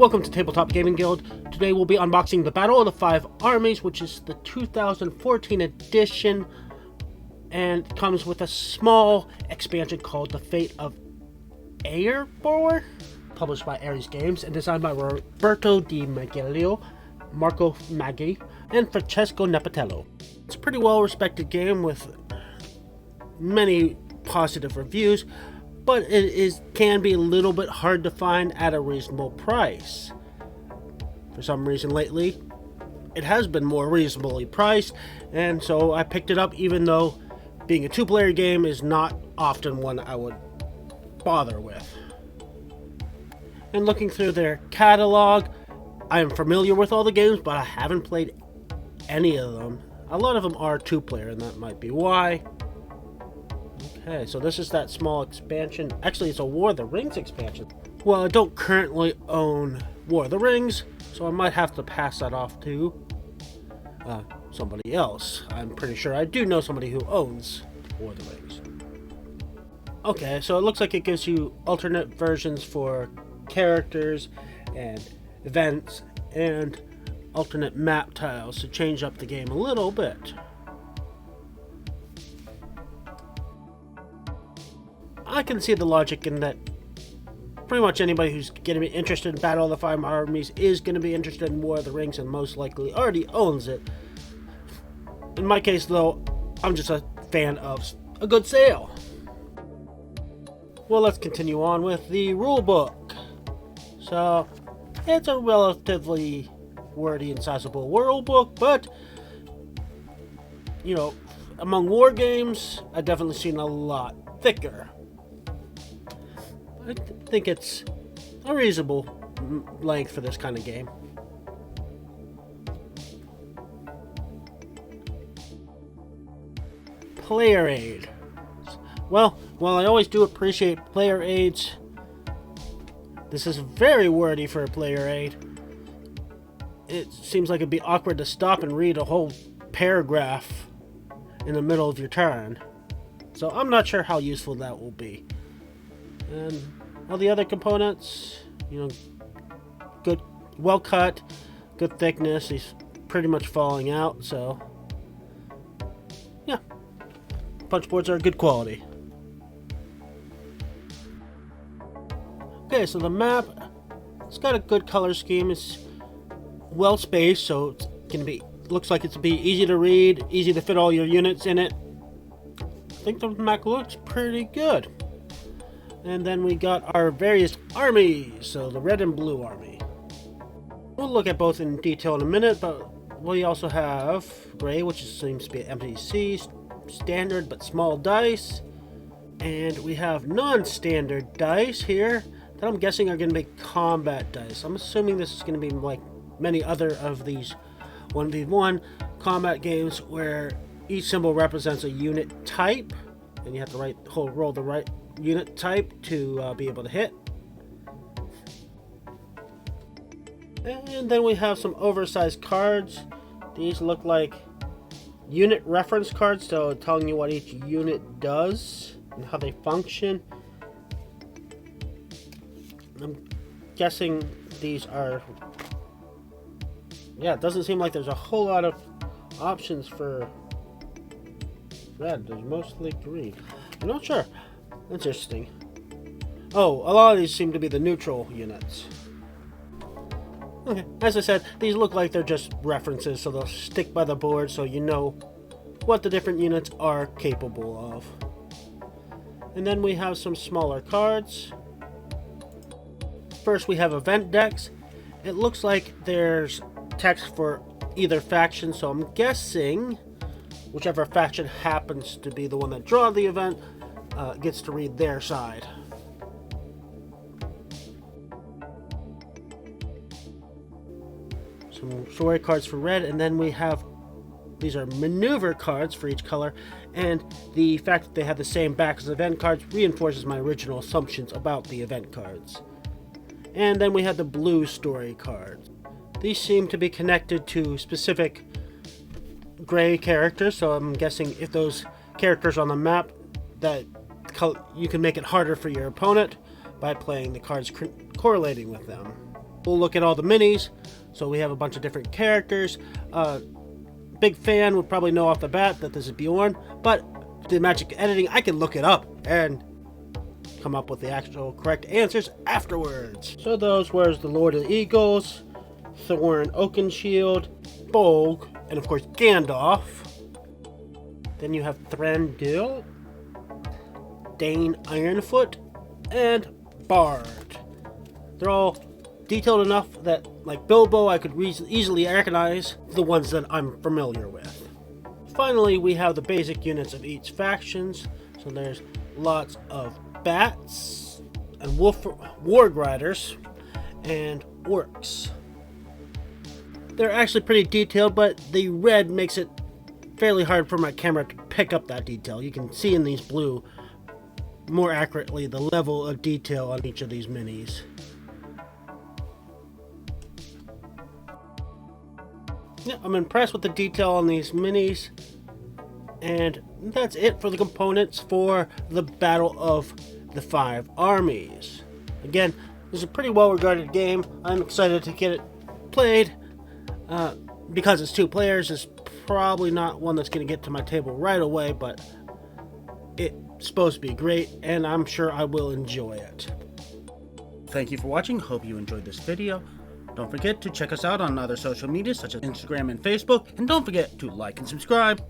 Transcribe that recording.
Welcome to Tabletop Gaming Guild. Today we'll be unboxing the Battle of the Five Armies, which is the 2014 edition, and it comes with a small expansion called The Fate of Erebor, published by Armies Games and designed by Roberto Di Maglio, Marco Maggi, and Francesco Nepatello. It's a pretty well-respected game with many positive reviews, but it can be a little bit hard to find at a reasonable price. For some reason lately, it has been more reasonably priced, and so I picked it up, even though being a two-player game is not often one I would bother with. And looking through their catalog, I am familiar with all the games, but I haven't played any of them. A lot of them are two-player, and that might be why. Okay, so this is that small expansion. Actually, it's a War of the Rings expansion. Well, I don't currently own War of the Rings, so I might have to pass that off to somebody else. I'm pretty sure I do know somebody who owns War of the Rings. Okay, so it looks like it gives you alternate versions for characters and events and alternate map tiles to change up the game a little bit. I can see the logic in that pretty much anybody who's going to be interested in Battle of the Five Armies is going to be interested in War of the Rings and most likely already owns it. In my case, though, I'm just a fan of a good sale. Well, let's continue on with the rulebook. So, it's a relatively wordy and sizable rulebook, but, you know, among war games, I've definitely seen a lot thicker. I think it's a reasonable length for this kind of game. Player aid. Well, while I always do appreciate player aids, this is very wordy for a player aid. It seems like it'd be awkward to stop and read a whole paragraph in the middle of your turn. So I'm not sure how useful that will be. And all the other components, you know, good, well cut, good thickness. He's pretty much falling out, so yeah, punch boards are good quality. Okay, so the map, it's got a good color scheme. It's well spaced, so it's gonna be, looks like it's be easy to read, easy to fit all your units in it. I think the map looks pretty good. And then we got our various armies, so the red and blue army. We'll look at both in detail in a minute, but we also have gray, which seems to be an MTC, standard but small dice. And we have non-standard dice here that I'm guessing are going to be combat dice. I'm assuming this is going to be like many other of these 1v1 combat games where each symbol represents a unit type, and you have to roll the right unit type to be able to hit. And then we have some oversized cards. These look like unit reference cards, so telling you what each unit does and how they function. I'm guessing these are, yeah, it doesn't seem like there's a whole lot of options for red. There's mostly green. I'm not sure. That's interesting. Oh, a lot of these seem to be the neutral units. Okay, as I said, these look like they're just references, so they'll stick by the board so you know what the different units are capable of. And then we have some smaller cards. First we have event decks. It looks like there's text for either faction, so I'm guessing whichever faction happens to be the one that draws the event gets to read their side. Some story cards for red, and then we have, these are maneuver cards for each color, and the fact that they have the same back as event cards reinforces my original assumptions about the event cards. And then we have the blue story cards. These seem to be connected to specific gray characters, so I'm guessing if those characters on the map, that you can make it harder for your opponent by playing the cards correlating with them. we'll look at all the minis. So we have a bunch of different characters. Big fan would probably know off the bat that this is Bjorn, but the magic editing, I can look it up and come up with the actual correct answers afterwards. So those were the Lord of the Eagles, Thorin Oakenshield, Bolg, and of course Gandalf. Then you have Thranduil, Dane Ironfoot, and Bard. They're all detailed enough that, like Bilbo, I could easily recognize the ones that I'm familiar with. Finally, we have the basic units of each factions. So there's lots of bats and warg riders and orcs. They're actually pretty detailed, but the red makes it fairly hard for my camera to pick up that detail. You can see in these blue more accurately the level of detail on each of these minis. Yeah, I'm impressed with the detail on these minis. And that's it for the components for the Battle of the Five Armies. Again, this is a pretty well regarded game. I'm excited to get it played. Because it's 2 players, it's probably not one that's going to get to my table right away, but it's supposed to be great, and I'm sure I will enjoy it. Thank you for watching. Hope you enjoyed this video. Don't forget to check us out on other social media such as Instagram and Facebook, and don't forget to like and subscribe.